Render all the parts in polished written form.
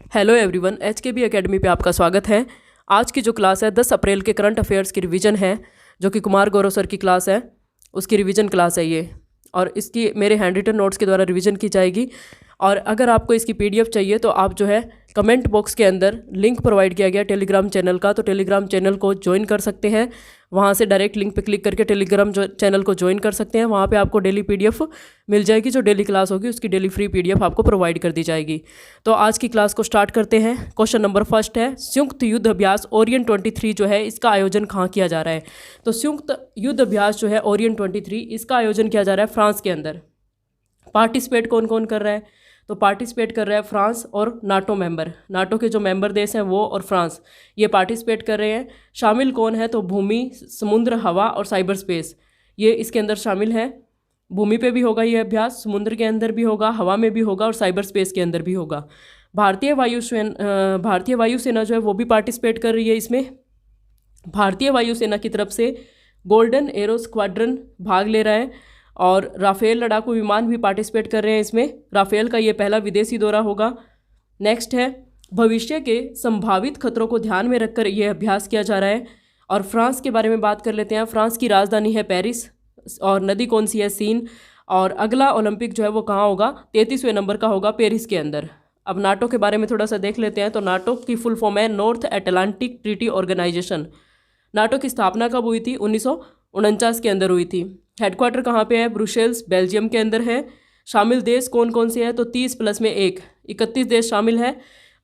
Hello everyone, एचकेबी academy पे आपका स्वागत है। आज की जो क्लास है 10 अप्रैल के करंट अफेयर्स की रिवीजन है, जो कि कुमार गौरव सर की क्लास है, उसकी रिवीजन क्लास है ये। और इसकी मेरे हैंड रिटन नोट्स के द्वारा रिवीजन की जाएगी। और अगर आपको इसकी पीडीएफ चाहिए तो आप जो है कमेंट बॉक्स के अंदर लिंक प्रोवाइड किया गया टेलीग्राम चैनल का, तो टेलीग्राम चैनल को ज्वाइन कर सकते हैं। वहाँ से डायरेक्ट लिंक पे क्लिक करके टेलीग्राम जो चैनल को ज्वाइन कर सकते हैं। वहाँ पे आपको डेली पीडीएफ मिल जाएगी, जो डेली क्लास होगी उसकी डेली फ्री पीडीएफ आपको प्रोवाइड कर दी जाएगी। तो आज की क्लास को स्टार्ट करते हैं। क्वेश्चन नंबर फर्स्ट है, संयुक्त युद्ध अभ्यास ओरियन 23 जो है इसका आयोजन कहाँ किया जा रहा है? तो संयुक्त युद्ध अभ्यास जो है ओरियन 23 इसका आयोजन किया जा रहा है फ्रांस के अंदर। पार्टिसिपेट कौन कौन कर रहा है? तो पार्टिसिपेट कर रहा है फ्रांस और नाटो मेंबर, नाटो के जो मेंबर देश हैं वो और फ्रांस, ये पार्टिसिपेट कर रहे हैं। शामिल कौन है? तो भूमि, समुद्र, हवा और साइबर स्पेस, ये इसके अंदर शामिल है। भूमि पे भी होगा ये अभ्यास, समुद्र के अंदर भी होगा, हवा में भी होगा और साइबर स्पेस के अंदर भी होगा। भारतीय वायुसेना जो है वो भी पार्टिसिपेट कर रही है इसमें। भारतीय वायुसेना की तरफ से गोल्डन एरो स्क्वाड्रन भाग ले रहा है और राफेल लड़ाकू विमान भी पार्टिसिपेट कर रहे हैं इसमें। राफेल का ये पहला विदेशी दौरा होगा। नेक्स्ट है, भविष्य के संभावित खतरों को ध्यान में रखकर यह अभ्यास किया जा रहा है। और फ्रांस के बारे में बात कर लेते हैं। फ्रांस की राजधानी है पेरिस और नदी कौन सी है? सीन। और अगला ओलंपिक जो है वो कहाँ होगा? 33वें नंबर का होगा, पेरिस के अंदर। अब नाटो के बारे में थोड़ा सा देख लेते हैं। तो नाटो की फुल फॉर्म है North Atlantic Treaty Organization. NATO की स्थापना कब हुई थी? 1949 के अंदर हुई थी। हेडक्वार्टर कहाँ पे है? ब्रुसेल्स, बेल्जियम के अंदर है। शामिल देश कौन कौन से हैं? तो 30 प्लस में 1, 31 देश शामिल है।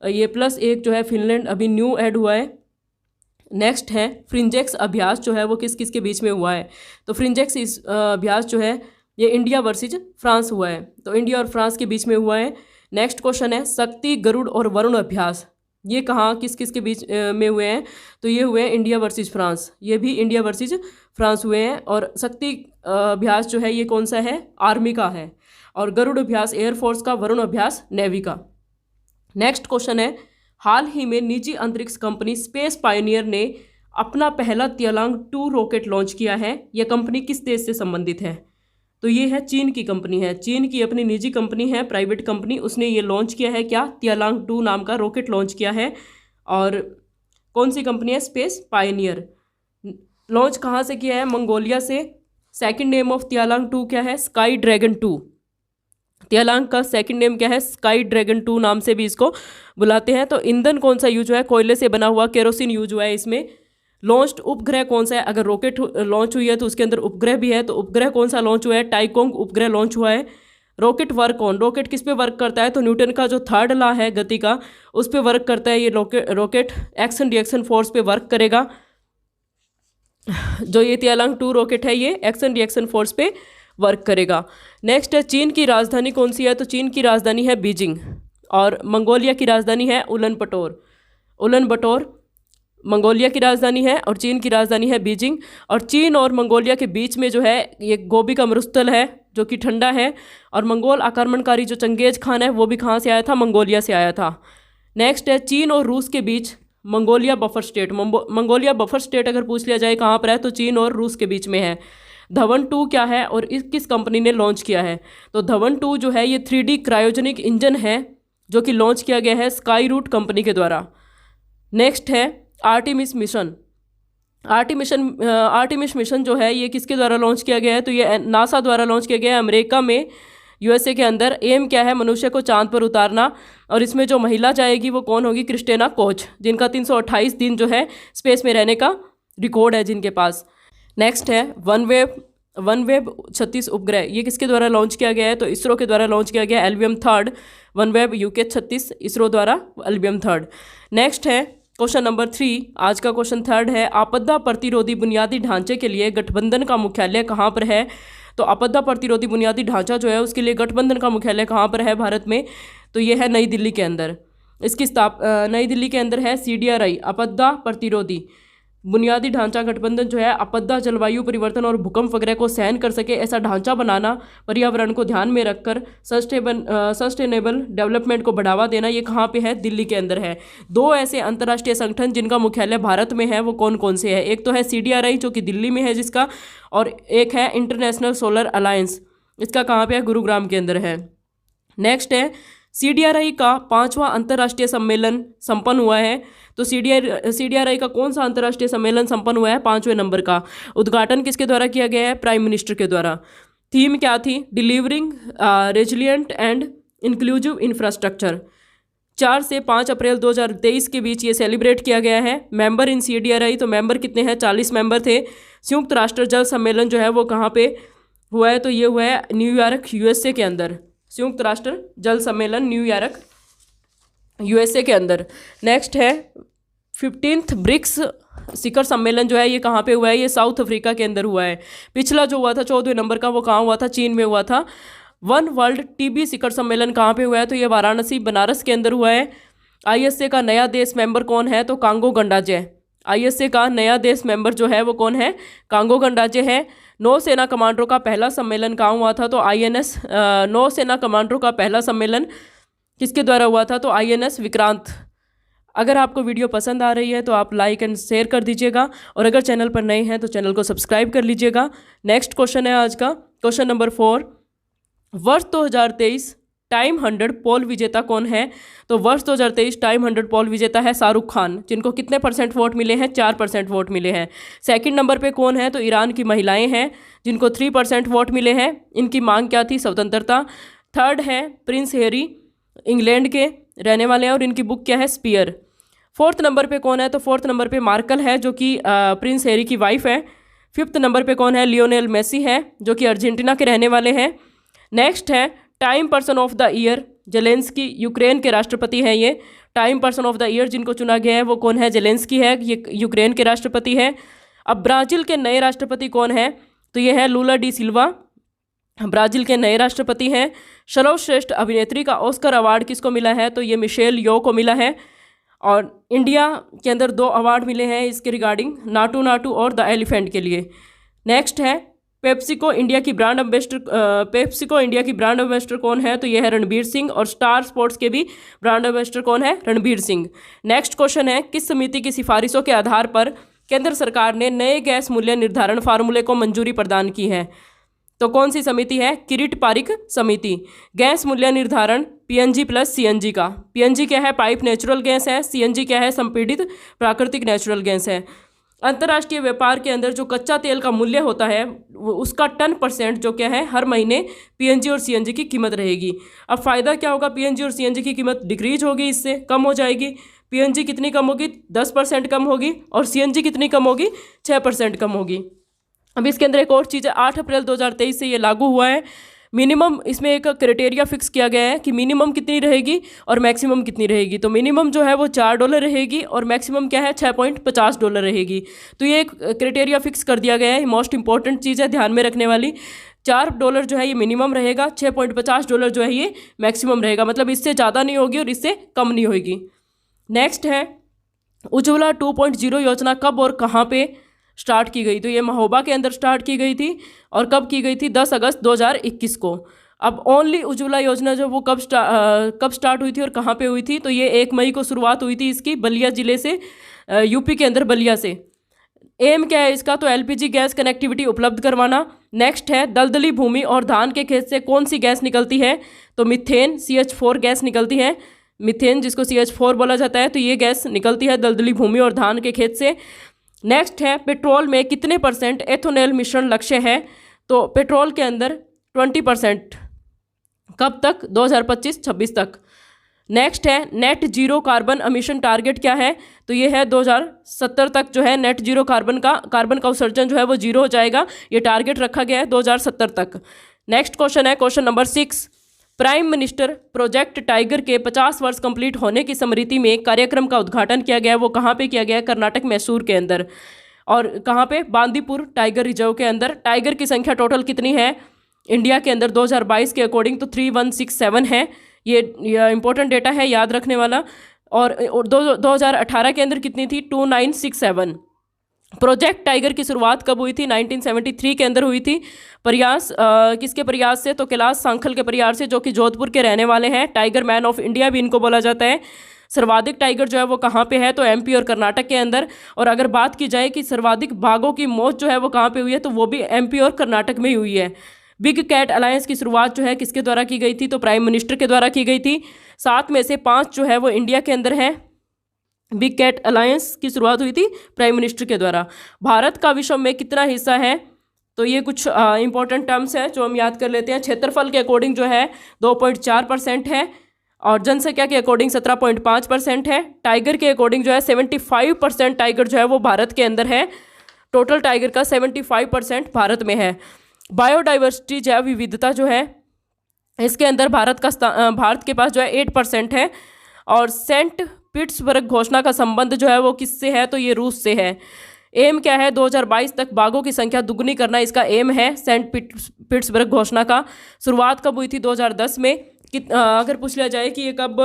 ये प्लस 1 जो है फिनलैंड अभी न्यू ऐड हुआ है। नेक्स्ट है, फ्रिंजेक्स अभ्यास जो है वो किस किस के बीच में हुआ है? तो फ्रिंजेक्स इस अभ्यास जो है ये इंडिया वर्सेज फ्रांस हुआ है, तो इंडिया और फ्रांस के बीच में हुआ है। नेक्स्ट क्वेश्चन है, शक्ति, गरुड़ और वरुण अभ्यास, ये कहाँ किस किस के बीच में हुए हैं? तो ये हुए हैं इंडिया वर्सेज फ्रांस, ये भी इंडिया वर्सेज फ्रांस हुए हैं। और शक्ति अभ्यास जो है ये कौन सा है? आर्मी का है। और गरुड़ अभ्यास एयरफोर्स का, वरुण अभ्यास नेवी का। नेक्स्ट क्वेश्चन है, हाल ही में निजी अंतरिक्ष कंपनी स्पेस पायनियर ने अपना पहला तियांग 2 रॉकेट लॉन्च किया है। यह कंपनी किस देश से संबंधित है? तो ये है चीन की कंपनी है। चीन की अपनी निजी कंपनी है, प्राइवेट कंपनी, उसने ये लॉन्च किया है क्या? तियांग 2 नाम का रॉकेट लॉन्च किया है। और कौन सी कंपनी है? Space Pioneer. लॉन्च कहाँ से किया है? मंगोलिया से। सेकंड नेम ऑफ तियांग 2 क्या है? Sky dragon 2। तियांग का सेकंड नेम क्या है? स्काई ड्रैगन 2 नाम से भी इसको बुलाते हैं। तो ईंधन कौन सा यूज हुआ है? कोयले से बना हुआ केरोसिन यूज हुआ है इसमें। लॉन्च्ड उपग्रह कौन सा है? अगर रॉकेट लॉन्च हुई है तो उसके अंदर उपग्रह भी है, तो उपग्रह कौन सा लॉन्च हुआ है? टाइकोंग उपग्रह लॉन्च हुआ है। रॉकेट वर्क ऑन, रॉकेट किस पे वर्क करता है? तो न्यूटन का जो 3rd लॉ है गति का, उस पे वर्क करता है ये रॉकेट। एक्शन रिएक्शन फोर्स पे वर्क करेगा। जो ये तियांग 2 रॉकेट है ये एक्शन रिएक्शन फोर्स पे वर्क करेगा। नेक्स्ट है, चीन की राजधानी कौन सी है? तो चीन की राजधानी है बीजिंग। और मंगोलिया की राजधानी है उलन बटोर मंगोलिया की राजधानी है और चीन की राजधानी है बीजिंग। और चीन और मंगोलिया के बीच में जो है ये गोबी का मरुस्थल है जो कि ठंडा है। और मंगोल आक्रमणकारी जो चंगेज खान है वो भी कहाँ से आया था? मंगोलिया से आया था। नेक्स्ट है, चीन और रूस के बीच Mongolia buffer state. Mongolia buffer state अगर पूछ लिया जाए कहाँ पर है, तो चीन और रूस के बीच में है। धवन 2 क्या है और किस कंपनी ने लॉन्च किया है? तो धवन 2 जो है ये 3D क्रायोजेनिक इंजन है जो कि लॉन्च किया गया है स्काई रूट कंपनी के द्वारा। नेक्स्ट है, आर्टिमिस मिशन जो है ये किसके द्वारा लॉन्च किया गया है? तो ये नासा द्वारा लॉन्च किया गया है अमेरिका में, यूएसए के अंदर। एम क्या है? मनुष्य को चांद पर उतारना। और इसमें जो महिला जाएगी वो कौन होगी? क्रिस्टिना कोच, जिनका 328 दिन जो है स्पेस में रहने का रिकॉर्ड है जिनके पास। नेक्स्ट है, वनवेब 36 उपग्रह, ये किसके द्वारा लॉन्च किया गया है? तो इसरो के द्वारा लॉन्च किया गया है, एल्बियम 3rd। वनवेब यूके 36 इसरो द्वारा, एल्बियम 3rd। नेक्स्ट है क्वेश्चन नंबर 3, आज का क्वेश्चन 3rd है, आपदा प्रतिरोधी बुनियादी ढांचे के लिए गठबंधन का मुख्यालय कहाँ पर है? तो आपदा प्रतिरोधी बुनियादी ढांचा जो है उसके लिए गठबंधन का मुख्यालय कहाँ पर है भारत में? तो ये है नई दिल्ली के अंदर। इसकी नई दिल्ली के अंदर है CDRI, आपदा प्रतिरोधी बुनियादी ढांचा गठबंधन जो है आपदा, जलवायु परिवर्तन और भूकंप वगैरह को सहन कर सके ऐसा ढांचा बनाना, पर्यावरण को ध्यान में रखकर सस्टेनेबल डेवलपमेंट को बढ़ावा देना, ये कहाँ पे है? दिल्ली के अंदर है। 2 ऐसे अंतर्राष्ट्रीय संगठन जिनका मुख्यालय भारत में है वो कौन कौन से है? एक तो है CDRI जो कि दिल्ली में है जिसका, और एक है इंटरनेशनल सोलर अलायंस, इसका कहाँ पे है? गुरुग्राम के अंदर है। नेक्स्ट है CDRI का 5वां अंतर्राष्ट्रीय सम्मेलन संपन्न हुआ है। तो CDRI का कौन सा अंतर्राष्ट्रीय सम्मेलन संपन्न हुआ है? 5वें नंबर का। उद्घाटन किसके द्वारा किया गया है? प्राइम मिनिस्टर के द्वारा। थीम क्या थी? Delivering resilient and inclusive infrastructure. 4 से 5 अप्रैल 2023 के बीच ये सेलिब्रेट किया गया है। मेंबर इन CDRI, तो मेंबर कितने हैं? 40 मेंबर थे। संयुक्त राष्ट्र जल सम्मेलन जो है वो कहाँ पे हुआ है? तो ये हुआ है न्यूयॉर्क, USA के अंदर। संयुक्त राष्ट्र जल सम्मेलन न्यूयॉर्क, USA के अंदर। नेक्स्ट है 15th ब्रिक्स शिखर सम्मेलन जो है ये कहाँ पे हुआ है? ये साउथ अफ्रीका के अंदर हुआ है। पिछला जो हुआ था 14वें नंबर का, वो कहाँ हुआ था? चीन में हुआ था। वन वर्ल्ड TB शिखर सम्मेलन कहाँ पे हुआ है? तो ये वाराणसी, बनारस के अंदर हुआ है। ISA का नया देश मेंबर कौन है? तो कांगो गणराज्य। ISA का नया देश मेंबर जो है वो कौन है? कांगो गणराज्य है। नौसेना कमांडरों का पहला सम्मेलन कहाँ हुआ था? तो INS नौसेना कमांडरों का पहला सम्मेलन किसके द्वारा हुआ था? तो INS विक्रांत। अगर आपको वीडियो पसंद आ रही है तो आप लाइक एंड शेयर कर दीजिएगा, और अगर चैनल पर नए हैं तो चैनल को सब्सक्राइब कर लीजिएगा। नेक्स्ट क्वेश्चन है आज का, क्वेश्चन नंबर 4। वर्ष 2023 टाइम 100 पोल विजेता कौन है? तो वर्ष 2023 टाइम 100 पोल विजेता है शाहरुख खान, जिनको कितने % वोट मिले हैं? 4% वोट मिले हैं। सेकंड नंबर पे कौन है? तो ईरान की महिलाएं हैं, जिनको 3% वोट मिले हैं। इनकी मांग क्या थी? स्वतंत्रता। थर्ड है प्रिंस हैरी, इंग्लैंड के रहने वाले हैं, और इनकी बुक क्या है? स्पीयर। फोर्थ नंबर पे कौन है? तो फोर्थ नंबर पे मार्कल है, जो कि प्रिंस हैरी की वाइफ है। फिफ्थ नंबर पे कौन है? लियोनेल मेसी है, जो कि अर्जेंटीना के रहने वाले हैं। नेक्स्ट है time person of the year, Zelensky, Ukraine के राष्ट्रपति हैं ये। Time person of the year जिनको चुना गया है वो कौन है? जेलेंस्की है, ये यूक्रेन के राष्ट्रपति है। अब ब्राज़ील के नए राष्ट्रपति कौन है? तो ये है लूला डी सिल्वा, ब्राज़ील के नए राष्ट्रपति हैं। सर्वश्रेष्ठ अभिनेत्री का ऑस्कर अवार्ड किसको मिला है? तो ये मिशेल यो को मिला है। और इंडिया के अंदर 2 अवार्ड मिले हैं इसके रिगार्डिंग, नाटू नाटू और द एलिफेंट के लिए। नेक्स्ट है पेप्सिको इंडिया की ब्रांड एम्बेसडर कौन है? तो ये है रणबीर सिंह, और स्टार स्पोर्ट्स के भी ब्रांड एम्बेसडर कौन है? रणबीर सिंह। नेक्स्ट क्वेश्चन है किस समिति की सिफारिशों के आधार पर केंद्र सरकार ने नए गैस मूल्य निर्धारण फार्मूले को मंजूरी प्रदान की है? तो कौन सी समिति है? किरीट पारिक समिति। गैस मूल्य निर्धारण PNG प्लस CNG का। PNG क्या है? पाइप नेचुरल गैस है। CNG क्या है? संपीड़ित प्राकृतिक नेचुरल गैस है। अंतर्राष्ट्रीय व्यापार के अंदर जो कच्चा तेल का मूल्य होता है उसका 10% जो क्या है हर महीने PNG और CNG की कीमत रहेगी। अब फ़ायदा क्या होगा? PNG और CNG की कीमत डिक्रीज होगी, इससे कम हो जाएगी। PNG कितनी कम होगी? 10% कम होगी, और CNG कितनी कम होगी? 6% कम होगी। अब इसके अंदर एक और चीज़ है, 8 अप्रैल 2023 से ये लागू हुआ है। मिनिमम इसमें एक क्राइटेरिया फिक्स किया गया है कि मिनिमम कितनी रहेगी और मैक्सिमम कितनी रहेगी। तो मिनिमम जो है वो $4 रहेगी, और मैक्सिमम क्या है? $6.50 रहेगी। तो ये एक क्राइटेरिया फिक्स कर दिया गया है, मोस्ट इंपॉर्टेंट चीज़ है ध्यान में रखने वाली। $4 जो है ये मिनिमम रहेगा, $6.50 जो है ये मैक्सिमम रहेगा, मतलब इससे ज़्यादा नहीं होगी और इससे कम नहीं होगी। नेक्स्ट है उज्ज्वला 2.0 योजना कब और कहाँ पे स्टार्ट की गई? तो ये महोबा के अंदर स्टार्ट की गई थी, और कब की गई थी? 10 अगस्त 2021 को। अब ओनली उज्ज्वला योजना जो वो कब स्टार्ट हुई थी और कहाँ पे हुई थी? तो ये 1 मई को शुरुआत हुई थी इसकी, बलिया ज़िले से, यूपी के अंदर बलिया से। एम क्या है इसका? तो LPG गैस कनेक्टिविटी उपलब्ध करवाना। नेक्स्ट है दलदली भूमि और धान के खेत से कौन सी गैस निकलती है? तो मिथेन, CH4 गैस निकलती है। मिथेन जिसको CH4 बोला जाता है, तो ये गैस निकलती है दलदली भूमि और धान के खेत से। नेक्स्ट है पेट्रोल में कितने % एथेनॉल मिश्रण लक्ष्य है? तो पेट्रोल के अंदर 20%। कब तक? 2025-26 तक। नेक्स्ट है net zero carbon emission target क्या है? तो ये है 2070 तक जो है नेट जीरो कार्बन का उत्सर्जन जो है वो 0 हो जाएगा। ये टारगेट रखा गया है 2070 तक। नेक्स्ट क्वेश्चन है question number 6। Prime minister project tiger के 50 वर्ष कंप्लीट होने की स्मृति में कार्यक्रम का उद्घाटन किया गया, वो कहाँ पे किया गया? कर्नाटक मैसूर के अंदर। और कहाँ पे? बांदीपुर टाइगर रिजर्व के अंदर। टाइगर की संख्या टोटल कितनी है इंडिया के अंदर 2022 के अकॉर्डिंग? तो 3167 है। ये इंपॉर्टेंट डेटा है, याद रखने वाला। और 2018 के अंदर कितनी थी? 2967। प्रोजेक्ट टाइगर की शुरुआत कब हुई थी? 1973 के अंदर हुई थी। प्रयास किसके प्रयास से? तो कैलाश सांखल के प्रयास से, जो कि जोधपुर के रहने वाले हैं। टाइगर मैन ऑफ इंडिया भी इनको बोला जाता है। सर्वाधिक टाइगर जो है वो कहाँ पे है? तो MP और कर्नाटक के अंदर। और अगर बात की जाए कि सर्वाधिक बाघों की मौत जो है वो कहाँ पे हुई है, तो वो भी MP और कर्नाटक में ही हुई है। बिग कैट अलायंस की शुरुआत जो है किसके द्वारा की गई थी, तो प्राइम मिनिस्टर के द्वारा की गई थी। 7 में से 5 जो है वो इंडिया के अंदर है। बिग कैट अलायंस की शुरुआत हुई थी प्राइम मिनिस्टर के द्वारा। भारत का विश्व में कितना हिस्सा है, तो ये कुछ इंपॉर्टेंट टर्म्स हैं जो हम याद कर लेते हैं। क्षेत्रफल के अकॉर्डिंग जो है 2.4% है, और जनसंख्या के अकॉर्डिंग 17.5% है। टाइगर के अकॉर्डिंग जो है 75% टाइगर जो है वो भारत के अंदर है। टोटल टाइगर का 75% भारत में है। बायोडाइवर्सिटी जैव विविधता जो है इसके अंदर भारत के पास जो है 8% है। और सेंट पीटर्सबर्ग घोषणा का संबंध जो है वो किससे है, तो ये रूस से है। एम क्या है, 2022 तक बाघों की संख्या दुगनी करना इसका एम है। सेंट पीटर्सबर्ग घोषणा का शुरुआत कब हुई थी, 2010 में। अगर पूछ लिया जाए कि ये कब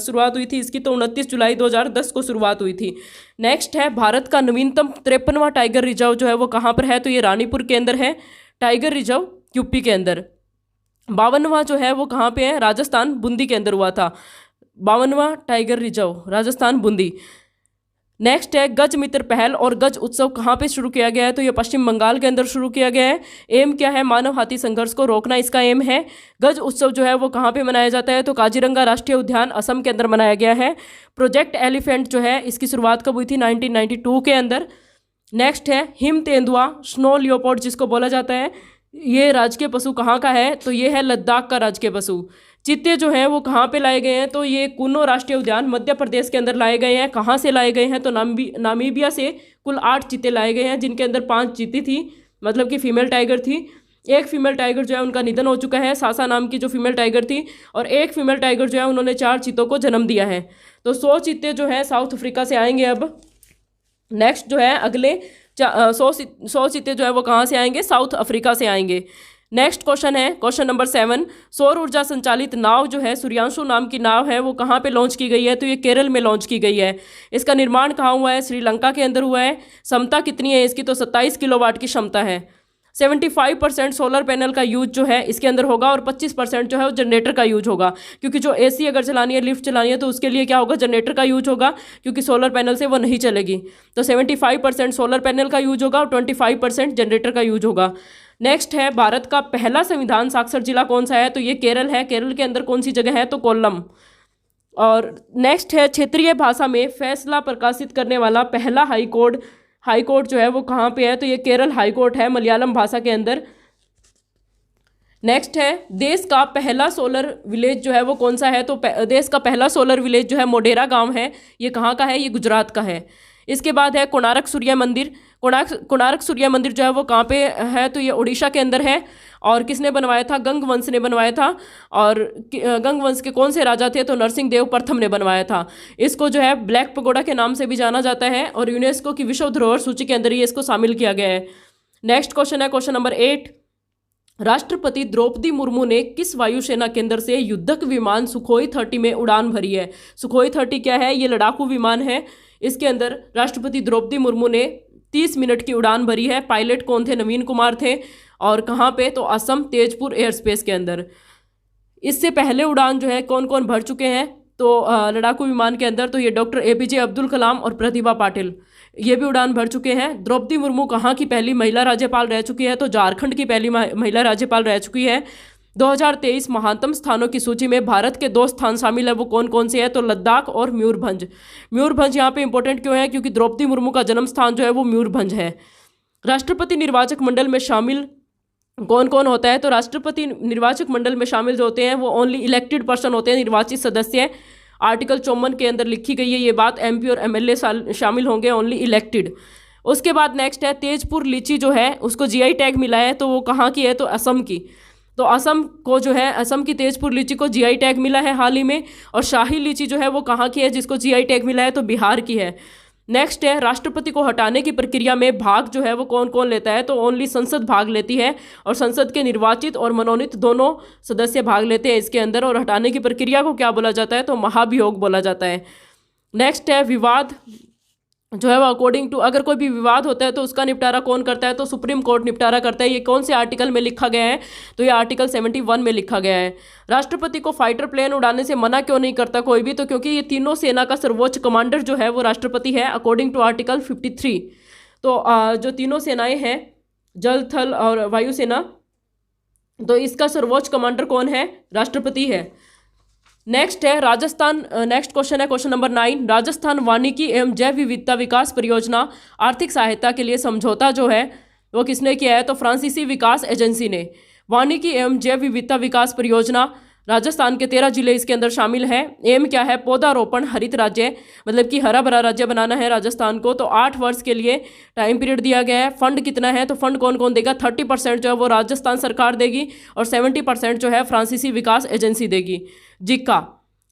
शुरुआत हुई थी इसकी, तो 29 जुलाई 2010 को शुरुआत हुई थी। नेक्स्ट है, भारत का नवीनतम 53वां टाइगर रिजर्व जो है वो कहाँ पर है, तो ये रानीपुर के अंदर है। टाइगर रिजर्व यूपी के अंदर। 52वां जो है वो कहाँ पे है, राजस्थान बूंदी के अंदर हुआ था। 52वां tiger reserve Rajasthan Bundi. Next है, गज मित्र पहल और गज उत्सव कहाँ पे शुरू किया गया है, तो ये पश्चिम बंगाल के अंदर शुरू किया गया है। एम क्या है, मानव हाथी संघर्ष को रोकना इसका एम है। गज उत्सव जो है वो कहाँ पे मनाया जाता है, तो काजीरंगा राष्ट्रीय उद्यान असम के अंदर मनाया गया है। प्रोजेक्ट एलिफेंट जो है इसकी शुरुआत कब हुई थी, 1992 के अंदर। नेक्स्ट है, हिम तेंदुआ स्नो लियोपोर्ड जिसको बोला जाता है, ये राजकीय पशु कहाँ का है, तो ये है लद्दाख का राजकीय पशु। चीते जो हैं वो कहाँ पे लाए गए हैं, तो ये कुनो राष्ट्रीय उद्यान मध्य प्रदेश के अंदर लाए गए हैं। कहाँ से लाए गए हैं, तो नामीबिया से कुल 8 चीते लाए गए हैं, जिनके अंदर 5 चीती थी, मतलब कि फीमेल टाइगर थी। एक फीमेल टाइगर जो है उनका निधन हो चुका है, सासा नाम की जो फीमेल टाइगर थी, और एक फीमेल टाइगर जो है उन्होंने 4 चीतों को जन्म दिया है। तो 100 चीते जो है साउथ अफ्रीका से आएंगे। अब नेक्स्ट जो है अगले 100 चीते जो है वो कहाँ से आएंगे, साउथ अफ्रीका से आएंगे। नेक्स्ट क्वेश्चन है, क्वेश्चन नंबर 7, सौर ऊर्जा संचालित नाव जो है सूर्यांशु नाम की नाव है वो कहाँ पे लॉन्च की गई है, तो ये केरल में लॉन्च की गई है। इसका निर्माण कहाँ हुआ है, श्रीलंका के अंदर हुआ है। क्षमता कितनी है इसकी, तो 27 किलोवाट की क्षमता है। 75% सोलर पैनल का यूज जो है इसके अंदर होगा, और 25% जो है वो जनरेटर का यूज होगा, क्योंकि जो एसी अगर चलानी है, लिफ्ट चलानी है, तो उसके लिए क्या होगा, जनरेटर का यूज होगा, क्योंकि सोलर पैनल से वो नहीं चलेगी। तो 75% सोलर पैनल का यूज होगा और 25% जनरेटर का यूज होगा। नेक्स्ट है, भारत का पहला संविधान साक्षर जिला कौन सा है, तो ये केरल है। केरल के अंदर कौन सी जगह है, तो कोल्लम। और नेक्स्ट है, क्षेत्रीय भाषा में फैसला प्रकाशित करने वाला पहला हाई कोर्ट जो है वो कहाँ पे है, तो ये केरल हाई कोर्ट है, मलयालम भाषा के अंदर। नेक्स्ट है, देश का पहला सोलर विलेज जो है वो कौन सा है, तो देश का पहला सोलर विलेज जो है मोढेरा गांव है। ये कहाँ का है, ये गुजरात का है। इसके बाद है कोणार्क सूर्य मंदिर। कोणार्क सूर्य मंदिर जो है वो कहाँ पे है, तो ये उड़ीसा के अंदर है। और किसने बनवाया था, गंग वंश ने बनवाया था। और गंग वंश के कौन से राजा थे, तो नरसिंह देव प्रथम ने बनवाया था। इसको जो है ब्लैक पगोडा के नाम से भी जाना जाता है, और यूनेस्को की विश्व धरोहर सूची के अंदर ये इसको शामिल किया गया है। नेक्स्ट क्वेश्चन है, क्वेश्चन नंबर 8, राष्ट्रपति द्रौपदी मुर्मू ने किस वायुसेना केंद्र से युद्धक विमान सुखोई 30 में उड़ान भरी है। सुखोई 30 क्या है, ये लड़ाकू विमान है। इसके अंदर राष्ट्रपति द्रौपदी मुर्मू ने 30 मिनट की उड़ान भरी है। पायलट कौन थे, नवीन कुमार थे। और कहाँ पे, तो असम तेजपुर एयर स्पेस के अंदर। इससे पहले उड़ान जो है कौन कौन भर चुके हैं, तो लड़ाकू विमान के अंदर तो ये डॉक्टर APJ अब्दुल कलाम और प्रतिभा पाटिल, ये भी उड़ान भर चुके हैं। द्रौपदी मुर्मू कहाँ की पहली महिला राज्यपाल रह चुकी है, तो झारखंड की पहली महिला राज्यपाल रह चुकी है। 2023 महानतम स्थानों की सूची में भारत के 2 स्थान शामिल है, वो कौन कौन से हैं, तो लद्दाख और मयूरभंज। मयूरभंज यहाँ पे इंपॉर्टेंट क्यों है, क्योंकि द्रौपदी मुर्मू का जन्म स्थान जो है वो मयूरभंज है। राष्ट्रपति निर्वाचक मंडल में शामिल कौन कौन होता है, तो राष्ट्रपति निर्वाचक मंडल में शामिल जो होते हैं वो ओनली इलेक्टेड पर्सन होते हैं, निर्वाचित सदस्य। आर्टिकल 54 के अंदर लिखी गई है ये बात, MP और MLA शामिल होंगे, ओनली इलेक्टेड। उसके बाद नेक्स्ट है, तेजपुर लीची जो है उसको GI टैग मिला है, तो वो कहाँ की है, तो असम की। तो असम को जो है, असम की तेजपुर लीची को GI टैग मिला है हाल ही में। और शाही लीची जो है वो कहाँ की है, जिसको GI टैग मिला है, तो बिहार की है। नेक्स्ट है, राष्ट्रपति को हटाने की प्रक्रिया में भाग जो है वो कौन कौन लेता है, तो ओनली संसद भाग लेती है, और संसद के निर्वाचित और मनोनीत दोनों सदस्य भाग लेते हैं इसके अंदर। और हटाने की प्रक्रिया को क्या बोला जाता है, तो महाभियोग बोला जाता है। नेक्स्ट है, विवाद जो है वो अकॉर्डिंग टू, अगर कोई भी विवाद होता है तो उसका निपटारा कौन करता है, तो सुप्रीम कोर्ट निपटारा करता है। ये कौन से आर्टिकल में लिखा गया है, तो ये आर्टिकल 71 में लिखा गया है। राष्ट्रपति को फाइटर प्लेन उड़ाने से मना क्यों नहीं करता कोई भी, तो क्योंकि ये तीनों सेना का सर्वोच्च कमांडर जो है वो राष्ट्रपति है, अकॉर्डिंग टू आर्टिकल 53। तो जो तीनों सेनाएं हैं, जल थल और वायुसेना, तो इसका सर्वोच्च कमांडर कौन है? राष्ट्रपति है। नेक्स्ट है राजस्थान, नेक्स्ट क्वेश्चन है क्वेश्चन नंबर 9। राजस्थान वानिकी एवं जैव विविधता विकास परियोजना आर्थिक सहायता के लिए समझौता जो है वो किसने किया है? तो फ्रांसीसी विकास एजेंसी ने। वानिकी एवं जैव विविधता विकास परियोजना, राजस्थान के 13 जिले इसके अंदर शामिल हैं। एम क्या है? पौधारोपण हरित राज्य, मतलब कि हरा भरा राज्य बनाना है राजस्थान को। तो 8 वर्ष के लिए टाइम पीरियड दिया गया है। फंड कितना है? तो फंड कौन कौन देगा? 30% जो है वो राजस्थान सरकार देगी और 70% जो है फ्रांसीसी विकास एजेंसी देगी। जिका,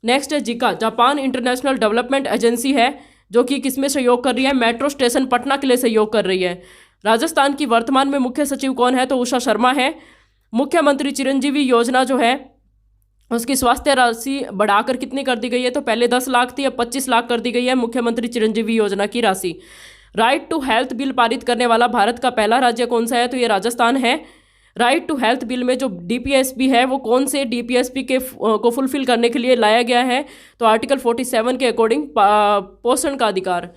नेक्स्ट है जिका, जापान इंटरनेशनल डेवलपमेंट एजेंसी है, जो कि किसमें सहयोग कर रही है? मेट्रो स्टेशन पटना के लिए सहयोग कर रही है। राजस्थान की वर्तमान में मुख्य सचिव कौन है? तो उषा शर्मा है। मुख्यमंत्री चिरंजीवी योजना जो है उसकी स्वास्थ्य राशि बढ़ाकर कितनी कर दी गई है? तो पहले 10 लाख थी, अब 25 लाख कर दी गई है मुख्यमंत्री चिरंजीवी योजना की राशि। राइट टू हेल्थ बिल पारित करने वाला भारत का पहला राज्य कौन सा है? तो ये राजस्थान है। राइट टू हेल्थ बिल में जो डीपीएसपी है वो कौन से डीपीएसपी के को फुलफिल करने के लिए लाया गया है? तो आर्टिकल 47 के अकॉर्डिंग पोषण का अधिकार।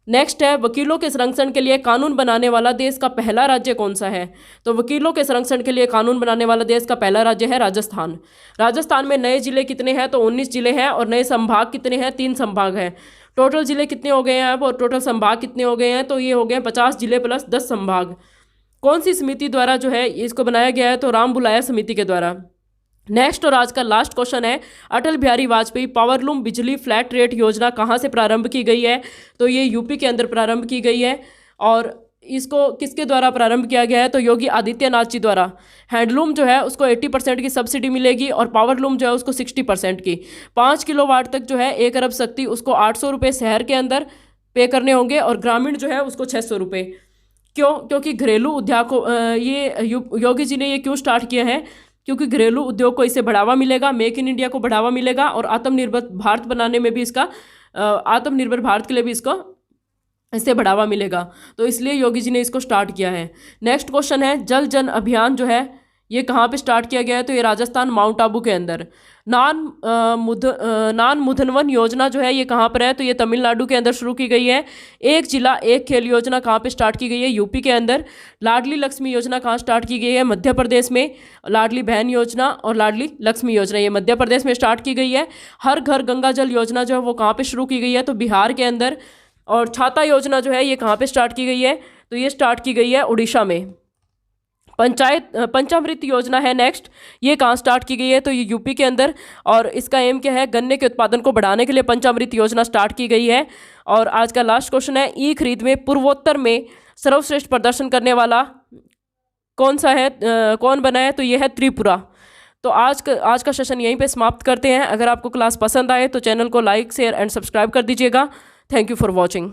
नेक्स्ट है वकीलों के संरक्षण के लिए कानून बनाने वाला देश का पहला राज्य कौन सा है? तो वकीलों के संरक्षण के लिए कानून बनाने वाला देश का पहला राज्य है राजस्थान। राजस्थान में नए जिले कितने हैं? तो 19 जिले हैं। और नए संभाग कितने हैं? 3 संभाग हैं। टोटल जिले कितने हो गए हैं अब और टोटल संभाग कितने हो गए हैं? तो ये हो गए 50 जिले प्लस 10 संभाग। कौन सी समिति द्वारा जो है इसको बनाया गया है? तो राम बुलाया समिति के द्वारा। नेक्स्ट और आज का लास्ट क्वेश्चन है, अटल बिहारी वाजपेयी पावरलूम बिजली फ्लैट रेट योजना कहाँ से प्रारंभ की गई है? तो ये यूपी के अंदर प्रारंभ की गई है। और इसको किसके द्वारा प्रारंभ किया गया है? तो योगी आदित्यनाथ जी द्वारा। हैंडलूम जो है उसको 80% की सब्सिडी मिलेगी और पावरलूम जो है उसको 60% की। 5 किलोवाट तक जो है 1 अरब शक्ति उसको 800 रुपये शहर के अंदर पे करने होंगे और ग्रामीण जो है उसको 600 रुपये। क्यों? क्योंकि घरेलू उद्योग को ये योगी जी ने ये क्यों स्टार्ट किया है? क्योंकि घरेलू उद्योग को इससे बढ़ावा मिलेगा, मेक इन इंडिया को बढ़ावा मिलेगा और आत्मनिर्भर भारत बनाने में भी इसका आत्मनिर्भर भारत के लिए भी इसको इससे बढ़ावा मिलेगा। तो इसलिए योगी जी ने इसको स्टार्ट किया है। नेक्स्ट क्वेश्चन है जल जन अभियान जो है ये कहाँ पे स्टार्ट किया गया है? तो ये राजस्थान माउंट आबू के अंदर। नान मुधनवन योजना जो है ये कहाँ पर है? तो ये तमिलनाडु के अंदर शुरू की गई है। एक जिला एक खेल योजना कहाँ पे स्टार्ट की गई है? यूपी के अंदर। लाडली लक्ष्मी योजना कहाँ स्टार्ट की गई है? मध्य प्रदेश में। लाडली बहन योजना और लाडली लक्ष्मी योजना ये मध्य प्रदेश में स्टार्ट की गई है। हर घर गंगा जल योजना जो है वो कहाँ पर शुरू की गई है? तो बिहार के अंदर। और छाता योजना जो है ये कहाँ पर स्टार्ट की गई है? तो ये स्टार्ट की गई है उड़ीसा में। पंचामृत योजना है नेक्स्ट, ये कहाँ स्टार्ट की गई है? तो ये यूपी के अंदर। और इसका एम क्या है? गन्ने के उत्पादन को बढ़ाने के लिए पंचामृत योजना स्टार्ट की गई है। और आज का लास्ट क्वेश्चन है ई खरीद में पूर्वोत्तर में सर्वश्रेष्ठ प्रदर्शन करने वाला कौन सा है? कौन बना है? तो ये है त्रिपुरा। तो आज का सेशन यहीं पे समाप्त करते हैं। अगर आपको क्लास पसंद आए तो चैनल को लाइक शेयर एंड सब्सक्राइब कर दीजिएगा। Thank you for watching.